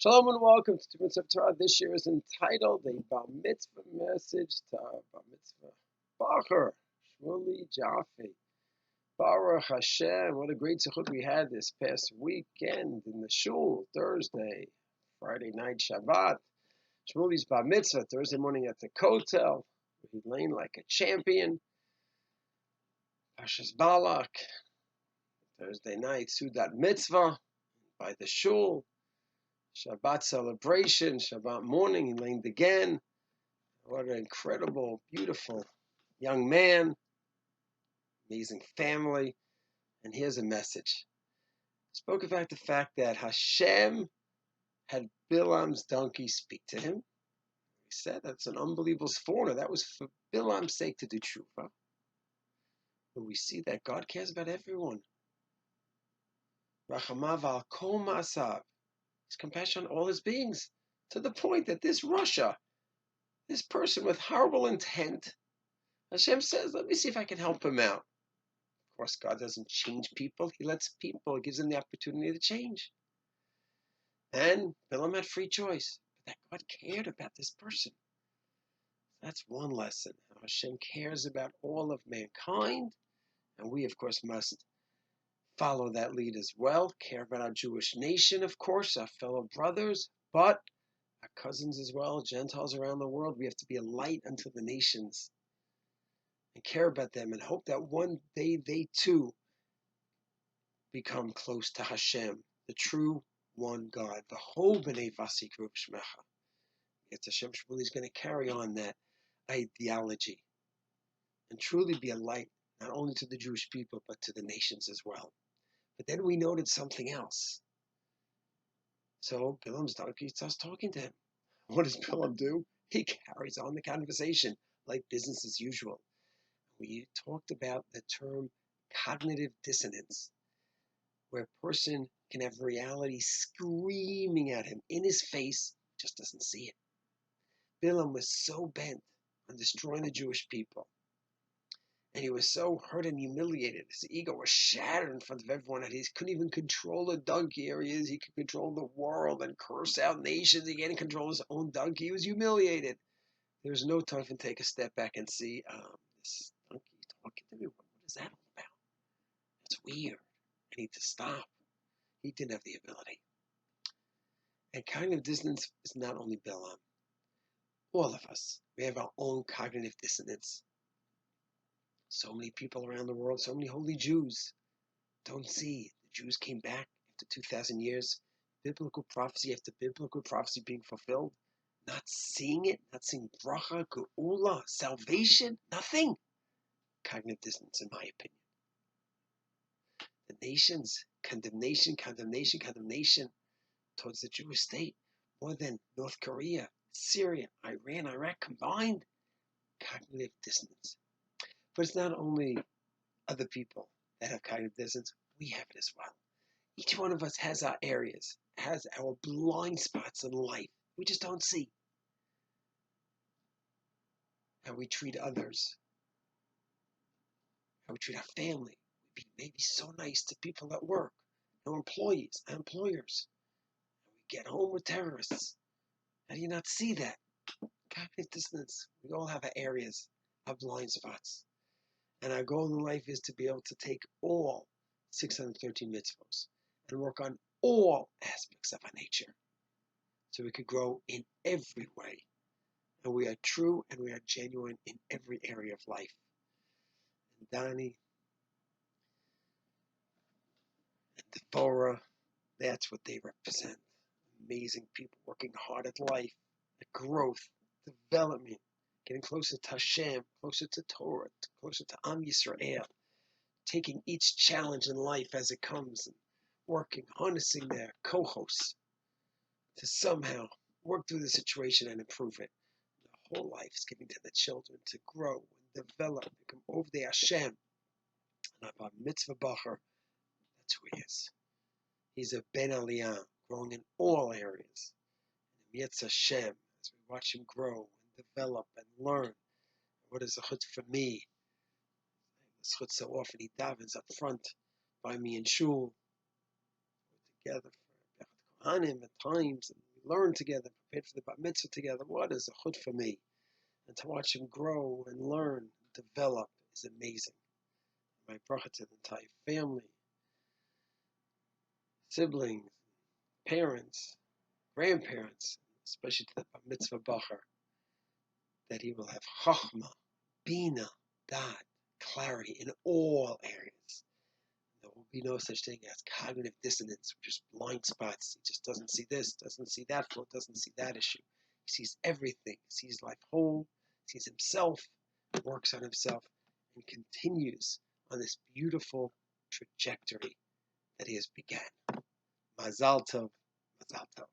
Shalom and welcome to Bar Mitzvah Torah. This year is entitled a Bar Mitzvah message to Bar Mitzvah Bachor-Shmueli Joffe. Baruch Hashem, what a great zechut we had this past weekend in the shul, Thursday, Friday night, Shabbat. Shmueli's Bar Mitzvah, Thursday morning at the Kotel. He lay like a champion. Parshat Balak, Thursday night, Sudat Mitzvah by the shul. Shabbat celebration, Shabbat morning, he leaned again. What an incredible, beautiful young man, amazing family. And here's a message. Spoke about the fact that Hashem had Bilam's donkey speak to him. He said that's an unbelievable sforna. That was for Bilam's sake to do tshuva. But we see that God cares about everyone. Rachamav al kol ma'asav. His compassion on all his beings, to the point that this Russia, this person with horrible intent, Hashem says, let me see if I can help him out. Of course, God doesn't change people. He lets people, gives them the opportunity to change. And Bilam had free choice. But that God cared about this person. That's one lesson. How Hashem cares about all of mankind. And we, of course, must follow that lead as well. Care about our Jewish nation, of course, our fellow brothers, but our cousins as well, Gentiles around the world. We have to be a light unto the nations and care about them and hope that one day they too become close to Hashem, the true one God. The whole B'nai Vasikru Shmecha. It's Hashem Shmueli is going to carry on that ideology and truly be a light not only to the Jewish people but to the nations as well. But then we noted something else. So Bilam's donkey starts talking to him. What does Bilam do? He carries on the conversation like business as usual. We talked about the term cognitive dissonance, where a person can have reality screaming at him in his face, just doesn't see it. Bilam was so bent on destroying the Jewish people, and he was so hurt and humiliated. His ego was shattered in front of everyone, and he couldn't even control a donkey. Here he is, he could control the world and curse out nations. He can't control his own donkey. He was humiliated. There was no time for him to take a step back and see, this donkey talking to me, what is that all about? It's weird. I need to stop. He didn't have the ability. And cognitive dissonance is not only Bilam. All of us, we have our own cognitive dissonance. So many people around the world, so many holy Jews don't see. The Jews came back after 2,000 years, biblical prophecy after biblical prophecy being fulfilled, not seeing it, not seeing bracha, geula, salvation, nothing. Cognitive dissonance, in my opinion. The nations, condemnation towards the Jewish state, more than North Korea, Syria, Iran, Iraq combined. Cognitive dissonance. But it's not only other people that have cognitive dissonance, we have it as well. Each one of us has our areas, has our blind spots in life we just don't see. How we treat others, how we treat our family. We may be so nice to people at work, no employees, our employers. And we get home with terrorists. How do you not see that? Cognitive dissonance. We all have our areas, our blind spots. And our goal in life is to be able to take all 613 mitzvos and work on all aspects of our nature so we could grow in every way. And we are true and we are genuine in every area of life. And Donnie and Devorah, that's what they represent. Amazing people working hard at life, at growth, development, getting closer to Hashem, closer to Torah, closer to Am Yisrael, taking each challenge in life as it comes, and working, harnessing their co-hosts to somehow work through the situation and improve it. The whole life is giving to the children to grow and develop, become over the Hashem. And Bar Mitzvah Bachor, that's who he is. He's a Ben Aliyah, growing in all areas. And Yetz Hashem, as we watch him grow and develop and learn. What is a chut for me? This chut so often he davens up front by me in shul. We're together for Bechut Kohanim at times, and we learned together, prepared for the Bar Mitzvah together. What is a chut for me? And to watch him grow and learn, and develop is amazing. My bracha to the entire family, siblings, parents, grandparents, especially to the Bar Mitzvah Bachor, that he will have chachma, bina, dad, clarity in all areas. There will be no such thing as cognitive dissonance, which is blind spots. He just doesn't see this, doesn't see that flow, doesn't see that issue. He sees everything. He sees life whole, sees himself, works on himself, and continues on this beautiful trajectory that he has began. Mazal tov, mazal tov.